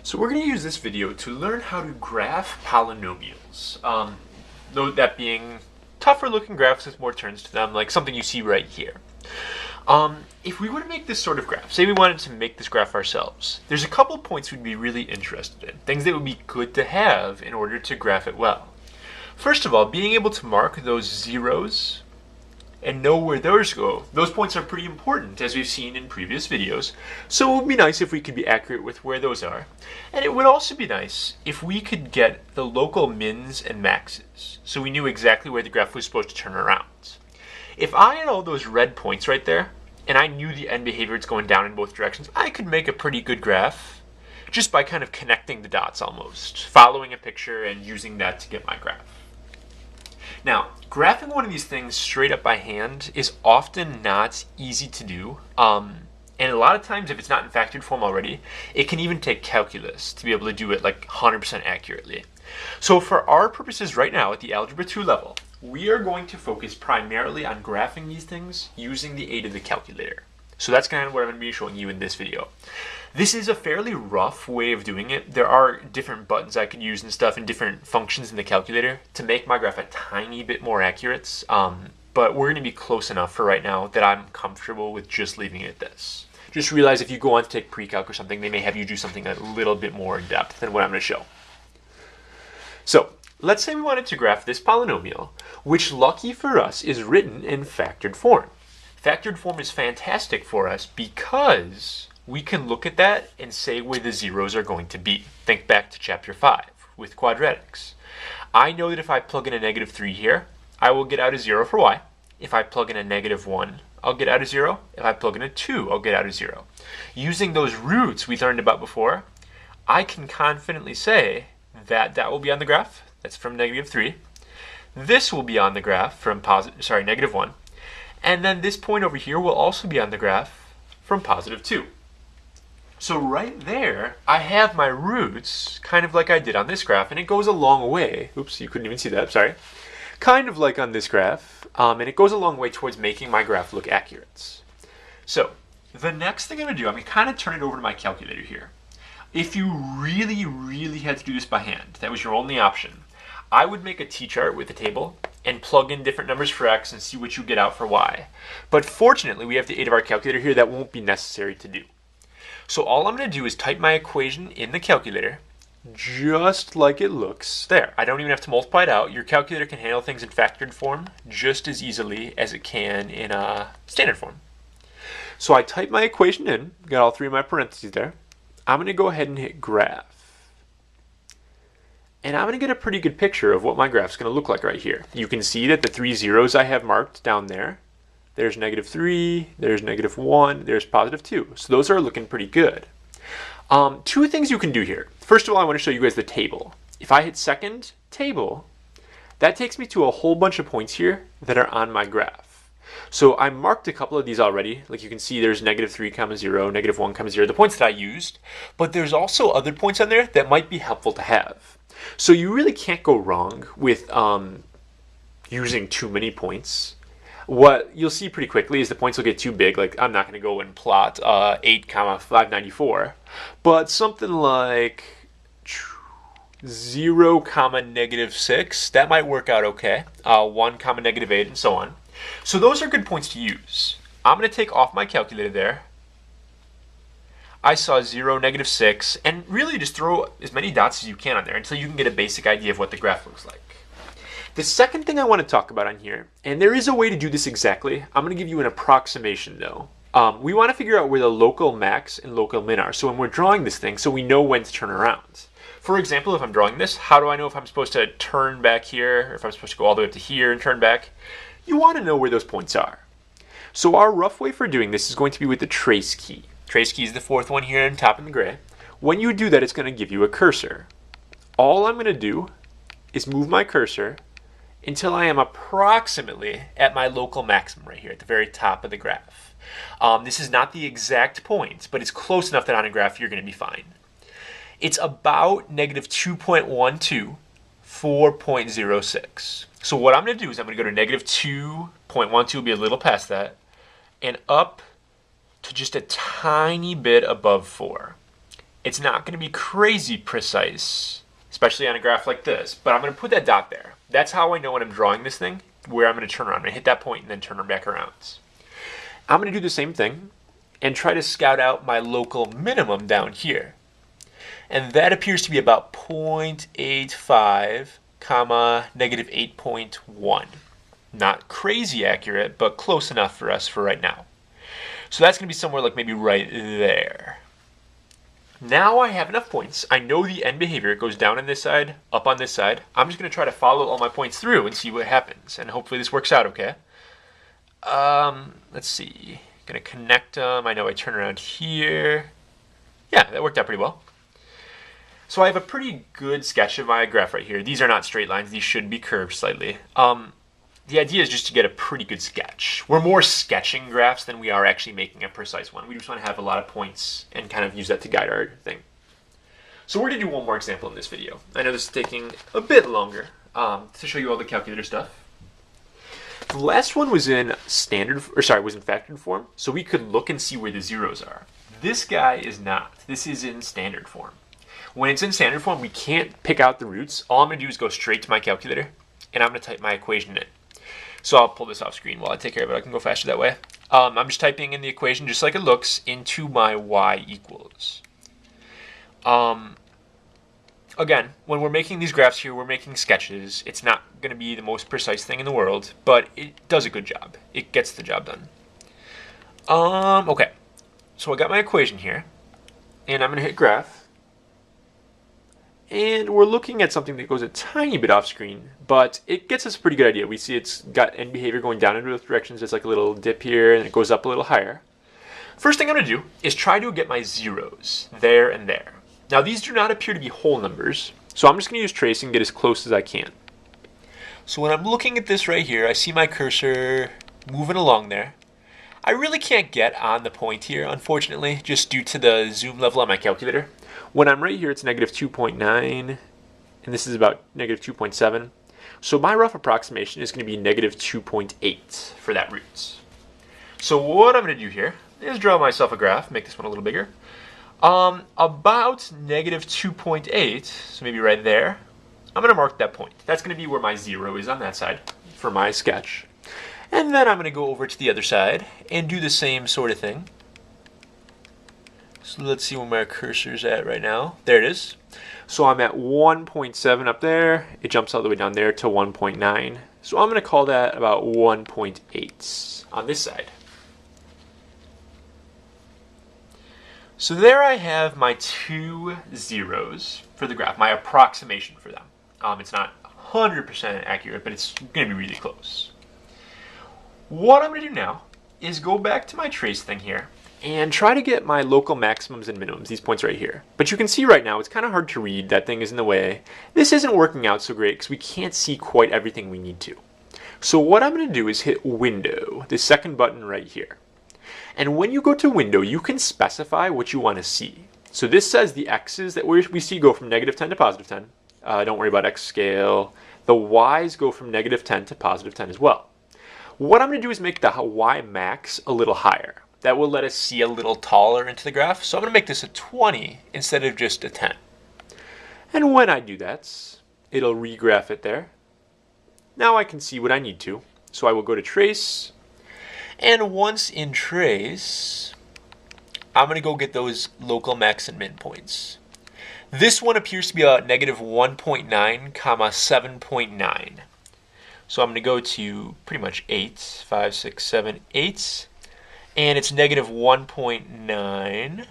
So we're going to use this video to learn how to graph polynomials. Note that being tougher looking graphs with more turns to them, like something you see right here. If we were to make this sort of graph, say we wanted to make this graph ourselves, there's a couple points we'd be really interested in, things that would be good to have in order to graph it well. First of all, being able to mark those zeros and know where those go. Those points are pretty important, as we've seen in previous videos, so it would be nice if we could be accurate with where those are. And it would also be nice if we could get the local mins and maxes, so we knew exactly where the graph was supposed to turn around. If I had all those red points right there, and I knew the end behavior is going down in both directions, I could make a pretty good graph just by kind of connecting the dots almost, following a picture and using that to get my graph. Now, graphing one of these things straight up by hand is often not easy to do. And a lot of times, if it's not in factored form already, it can even take calculus to be able to do it like 100% accurately. So for our purposes right now at the Algebra 2 level, we are going to focus primarily on graphing these things using the aid of the calculator. So that's kind of what I'm going to be showing you in this video. This is a fairly rough way of doing it. There are different buttons I could use and stuff and different functions in the calculator to make my graph a tiny bit more accurate. But we're going to be close enough for right now that I'm comfortable with just leaving it at this. Just realize if you go on to take pre-calc or something, they may have you do something a little bit more in depth than what I'm going to show. So let's say we wanted to graph this polynomial, which lucky for us is written in factored form. Factored form is fantastic for us because we can look at that and say where the zeros are going to be. Think back to chapter 5 with quadratics. I know that if I plug in a -3 here, I will get out a 0 for y. If I plug in a -1, I'll get out a 0. If I plug in a 2, I'll get out a 0. Using those roots we learned about before, I can confidently say that that will be on the graph. That's from -3. This will be on the graph from -1. And then this point over here will also be on the graph from +2. So right there, I have my roots, kind of like I did on this graph, and it goes a long way. Oops, you couldn't even see that, sorry. Kind of like on this graph, and it goes a long way towards making my graph look accurate. So the next thing I'm going to do, I'm going to kind of turn it over to my calculator here. If you really had to do this by hand, that was your only option, I would make a t-chart with a table and plug in different numbers for x and see what you get out for y. But fortunately, we have the aid of our calculator here. That won't be necessary to do. So all I'm going to do is type my equation in the calculator, just like it looks there. I don't even have to multiply it out. Your calculator can handle things in factored form just as easily as it can in standard form. So I type my equation in, got all three of my parentheses there. I'm going to go ahead and hit graph. And I'm going to get a pretty good picture of what my graph is going to look like right here. You can see that the 3 zeros I have marked down there, there's -3, there's -1, there's +2. So those are looking pretty good. Two things you can do here. First of all, I want to show you guys the table. If I hit second table, that takes me to a whole bunch of points here that are on my graph. So I marked a couple of these already. Like you can see there's -3, 0, -1, 0, the points that I used. But there's also other points on there that might be helpful to have. So you really can't go wrong with using too many points. What you'll see pretty quickly is the points will get too big. Like I'm not going to go and plot 8, 594, but something like 0, -6, that might work out okay. 1, -8, and so on. So those are good points to use. I'm going to take off my calculator there. I saw 0, -6, and really just throw as many dots as you can on there until you can get a basic idea of what the graph looks like. The second thing I want to talk about on here, and there is a way to do this exactly, I'm going to give you an approximation though. We want to figure out where the local max and local min are, so when we're drawing this thing, so we know when to turn around. For example, if I'm drawing this, how do I know if I'm supposed to turn back here, or if I'm supposed to go all the way up to here and turn back? You want to know where those points are. So our rough way for doing this is going to be with the trace key. Trace key is the fourth one here on top in the gray. When you do that, it's going to give you a cursor. All I'm going to do is move my cursor until I am approximately at my local maximum right here at the very top of the graph. This is not the exact point, but it's close enough that on a graph you're going to be fine. It's about -2.12, 4.06. So what I'm going to do is I'm going to go to -2.12, will be a little past that, and up to just a tiny bit above 4. It's not going to be crazy precise, especially on a graph like this, but I'm going to put that dot there. That's how I know when I'm drawing this thing, where I'm going to turn around. I'm going to hit that point and then turn back around. I'm going to do the same thing and try to scout out my local minimum down here. And that appears to be about 0.85, comma, negative 8.1. Not crazy accurate, but close enough for us for right now. So that's going to be somewhere like maybe right there. Now I have enough points. I know the end behavior. It goes down on this side, up on this side. I'm just going to try to follow all my points through and see what happens. And hopefully this works out okay. Let's see. Going to connect them. I know I turn around here. Yeah, that worked out pretty well. So I have a pretty good sketch of my graph right here. These are not straight lines. These should be curved slightly. The idea is just to get a pretty good sketch. We're more sketching graphs than we are actually making a precise one. We just want to have a lot of points and kind of use that to guide our thing. So we're going to do one more example in this video. I know this is taking a bit longer to show you all the calculator stuff. The last one was in factored form, so we could look and see where the zeros are. This guy is not. This is in standard form. When it's in standard form, we can't pick out the roots. All I'm going to do is go straight to my calculator, and I'm going to type my equation in. So I'll pull this off screen while I take care of it. I can go faster that way. I'm just typing in the equation just like it looks into my y equals. Again, when we're making these graphs here, we're making sketches. It's not going to be the most precise thing in the world, but it does a good job. It gets the job done. Okay, so I got my equation here, and I'm going to hit graph. And we're looking at something that goes a tiny bit off screen, but it gets us a pretty good idea. We see it's got end behavior going down in both directions. There's like a little dip here, and it goes up a little higher. First thing I'm going to do is try to get my zeros there and there. Now these do not appear to be whole numbers, so I'm just going to use trace and get as close as I can. So when I'm looking at this right here, I see my cursor moving along there. I really can't get on the point here, unfortunately, just due to the zoom level on my calculator. When I'm right here, it's negative 2.9, and this is about negative 2.7. So my rough approximation is going to be negative 2.8 for that roots. So what I'm going to do here is draw myself a graph, make this one a little bigger. About negative 2.8, so maybe right there, I'm going to mark that point. That's going to be where my zero is on that side for my sketch. And then I'm going to go over to the other side and do the same sort of thing. So let's see where my cursor's at right now. There it is. So I'm at 1.7 up there. It jumps all the way down there to 1.9. So I'm going to call that about 1.8 on this side. So there I have my two zeros for the graph, my approximation for them. It's not 100% accurate, but it's going to be really close. What I'm going to do now is go back to my trace thing here and try to get my local maximums and minimums, these points right here. But you can see right now, it's kind of hard to read. That thing is in the way. This isn't working out so great because we can't see quite everything we need to. So what I'm going to do is hit Window, the second button right here. And when you go to Window, you can specify what you want to see. So this says the x's that we see go from negative 10 to positive 10. Don't worry about x scale. The y's go from negative 10 to positive 10 as well. What I'm going to do is make the y max a little higher. That will let us see a little taller into the graph. So I'm going to make this a 20 instead of just a 10. And when I do that, it'll regraph it there. Now I can see what I need to. So I will go to Trace. And once in Trace, I'm going to go get those local max and min points. This one appears to be a negative 1.9, comma 7.9. So I'm going to go to pretty much 8, 5, 6, 7, 8. And it's negative 1.9.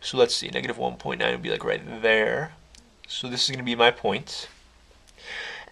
So let's see, negative 1.9 would be like right there. So this is going to be my point.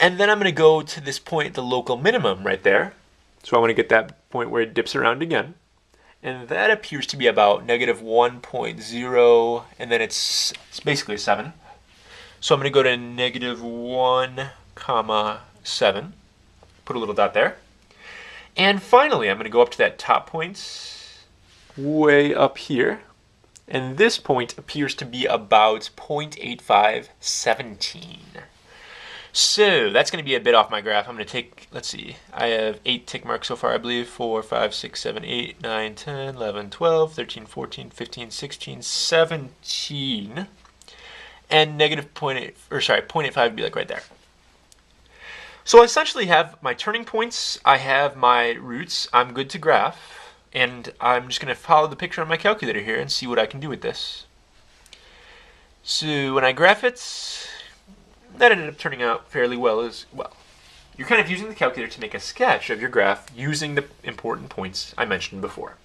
And then I'm going to go to this point, the local minimum right there. So I want to get that point where it dips around again. And that appears to be about negative 1.0, and then it's basically a 7. So I'm going to go to negative 1, comma 7. Put a little dot there. And finally, I'm going to go up to that top point way up here. And this point appears to be about 0.8517. So that's going to be a bit off my graph. I'm going to take, let's see, I have 8 tick marks so far, I believe. 4, 5, 6, 7, 8, 9, 10, 11, 12, 13, 14, 15, 16, 17. And negative 0.8, or sorry, 0.85 would be like right there. So I essentially have my turning points, I have my roots, I'm good to graph, and I'm just going to follow the picture on my calculator here and see what I can do with this. So when I graph it, that ended up turning out fairly well as well. You're kind of using the calculator to make a sketch of your graph using the important points I mentioned before.